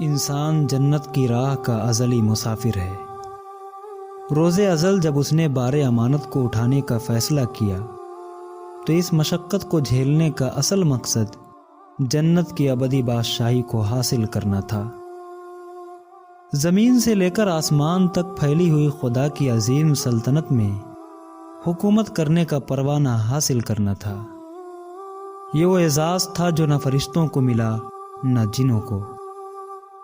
انسان جنت کی راہ کا ازلی مسافر ہے۔ روز ازل جب اس نے بار امانت کو اٹھانے کا فیصلہ کیا تو اس مشقت کو جھیلنے کا اصل مقصد جنت کی ابدی بادشاہی کو حاصل کرنا تھا۔ زمین سے لے کر آسمان تک پھیلی ہوئی خدا کی عظیم سلطنت میں حکومت کرنے کا پروانہ حاصل کرنا تھا۔ یہ وہ اعزاز تھا جو نہ فرشتوں کو ملا نہ جنوں کو،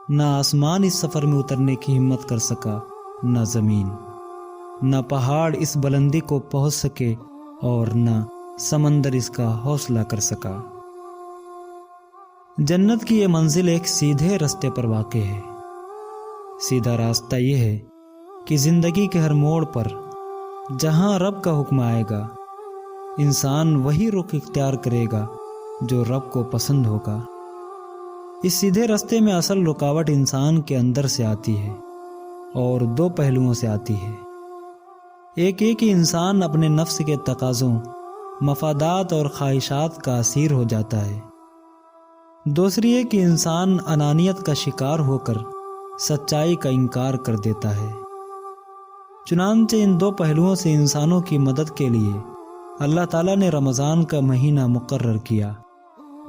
نہ آسمان اس سفر میں اترنے کی ہمت کر سکا، نہ زمین، نہ پہاڑ اس بلندی کو پہنچ سکے اور نہ سمندر اس کا حوصلہ کر سکا۔ جنت کی یہ منزل ایک سیدھے راستے پر واقع ہے۔ سیدھا راستہ یہ ہے کہ زندگی کے ہر موڑ پر جہاں رب کا حکم آئے گا، انسان وہی رخ اختیار کرے گا جو رب کو پسند ہوگا۔ اس سیدھے راستے میں اصل رکاوٹ انسان کے اندر سے آتی ہے اور دو پہلوؤں سے آتی ہے۔ ایک یہ کہ انسان اپنے نفس کے تقاضوں، مفادات اور خواہشات کا اسیر ہو جاتا ہے۔ دوسری یہ کہ انسان انانیت کا شکار ہو کر سچائی کا انکار کر دیتا ہے۔ چنانچہ ان دو پہلوؤں سے انسانوں کی مدد کے لیے اللہ تعالیٰ نے رمضان کا مہینہ مقرر کیا،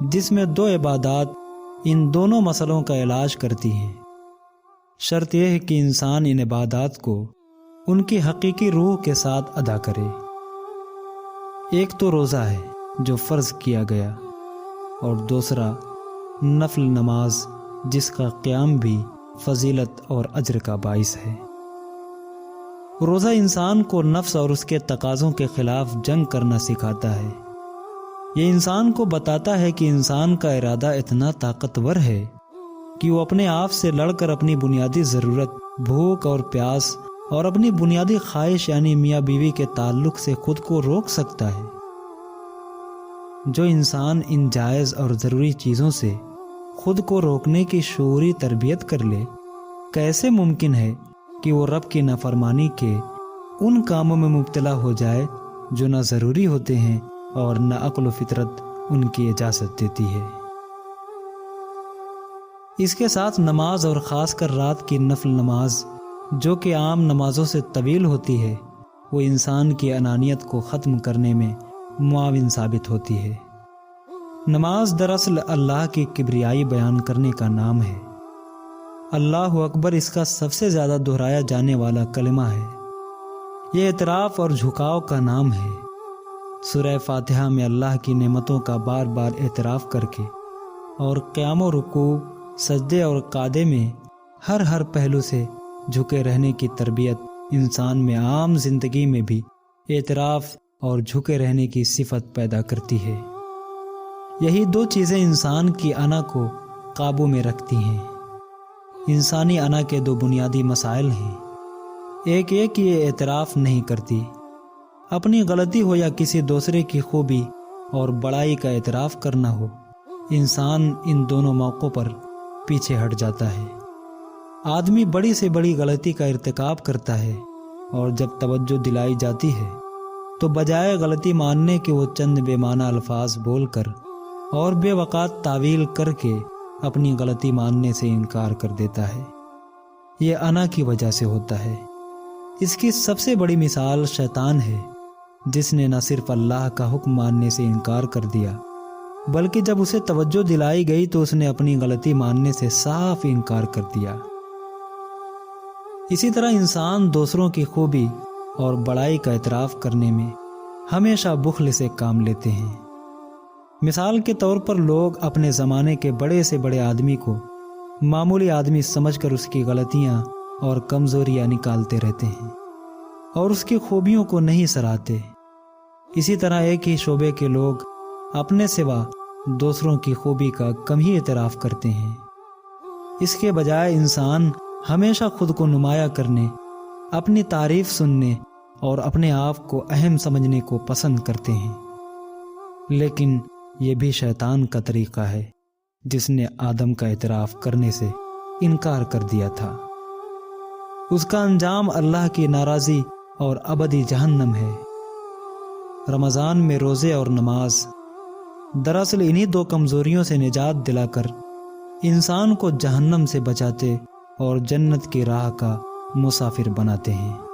جس میں دو عبادات ان دونوں مسئلوں کا علاج کرتی ہیں۔ شرط یہ ہے کہ انسان ان عبادات کو ان کی حقیقی روح کے ساتھ ادا کرے۔ ایک تو روزہ ہے جو فرض کیا گیا، اور دوسرا نفل نماز جس کا قیام بھی فضیلت اور اجر کا باعث ہے۔ روزہ انسان کو نفس اور اس کے تقاضوں کے خلاف جنگ کرنا سکھاتا ہے۔ یہ انسان کو بتاتا ہے کہ انسان کا ارادہ اتنا طاقتور ہے کہ وہ اپنے آپ سے لڑ کر اپنی بنیادی ضرورت، بھوک اور پیاس، اور اپنی بنیادی خواہش یعنی میاں بیوی کے تعلق سے خود کو روک سکتا ہے۔ جو انسان ان جائز اور ضروری چیزوں سے خود کو روکنے کی شعوری تربیت کر لے، کیسے ممکن ہے کہ وہ رب کی نافرمانی کے ان کاموں میں مبتلا ہو جائے جو نہ ضروری ہوتے ہیں اور نہ عقل و فطرت ان کی اجازت دیتی ہے۔ اس کے ساتھ نماز، اور خاص کر رات کی نفل نماز جو کہ عام نمازوں سے طویل ہوتی ہے، وہ انسان کی انانیت کو ختم کرنے میں معاون ثابت ہوتی ہے۔ نماز دراصل اللہ کی کبریائی بیان کرنے کا نام ہے۔ اللہ اکبر اس کا سب سے زیادہ دہرایا جانے والا کلمہ ہے۔ یہ اعتراف اور جھکاؤ کا نام ہے۔ سورہ فاتحہ میں اللہ کی نعمتوں کا بار بار اعتراف کر کے اور قیام و رکوع، سجدے اور قعدے میں ہر پہلو سے جھکے رہنے کی تربیت انسان میں عام زندگی میں بھی اعتراف اور جھکے رہنے کی صفت پیدا کرتی ہے۔ یہی دو چیزیں انسان کی انا کو قابو میں رکھتی ہیں۔ انسانی انا کے دو بنیادی مسائل ہیں۔ ایک یہ کہ یہ اعتراف نہیں کرتی۔ اپنی غلطی ہو یا کسی دوسرے کی خوبی اور بڑائی کا اعتراف کرنا ہو، انسان ان دونوں موقعوں پر پیچھے ہٹ جاتا ہے۔ آدمی بڑی سے بڑی غلطی کا ارتکاب کرتا ہے، اور جب توجہ دلائی جاتی ہے تو بجائے غلطی ماننے کے وہ چند بے معنی الفاظ بول کر اور بے وقات تعویل کر کے اپنی غلطی ماننے سے انکار کر دیتا ہے۔ یہ انا کی وجہ سے ہوتا ہے۔ اس کی سب سے بڑی مثال شیطان ہے، جس نے نہ صرف اللہ کا حکم ماننے سے انکار کر دیا، بلکہ جب اسے توجہ دلائی گئی تو اس نے اپنی غلطی ماننے سے صاف انکار کر دیا۔ اسی طرح انسان دوسروں کی خوبی اور بڑائی کا اعتراف کرنے میں ہمیشہ بخل سے کام لیتے ہیں۔ مثال کے طور پر لوگ اپنے زمانے کے بڑے سے بڑے آدمی کو معمولی آدمی سمجھ کر اس کی غلطیاں اور کمزوریاں نکالتے رہتے ہیں اور اس کی خوبیوں کو نہیں سراہتے۔ اسی طرح ایک ہی شعبے کے لوگ اپنے سوا دوسروں کی خوبی کا کم ہی اعتراف کرتے ہیں۔ اس کے بجائے انسان ہمیشہ خود کو نمایاں کرنے، اپنی تعریف سننے اور اپنے آپ کو اہم سمجھنے کو پسند کرتے ہیں۔ لیکن یہ بھی شیطان کا طریقہ ہے، جس نے آدم کا اعتراف کرنے سے انکار کر دیا تھا۔ اس کا انجام اللہ کی ناراضی اور ابدی جہنم ہے۔ رمضان میں روزے اور نماز دراصل انہی دو کمزوریوں سے نجات دلا کر انسان کو جہنم سے بچاتے اور جنت کی راہ کا مسافر بناتے ہیں۔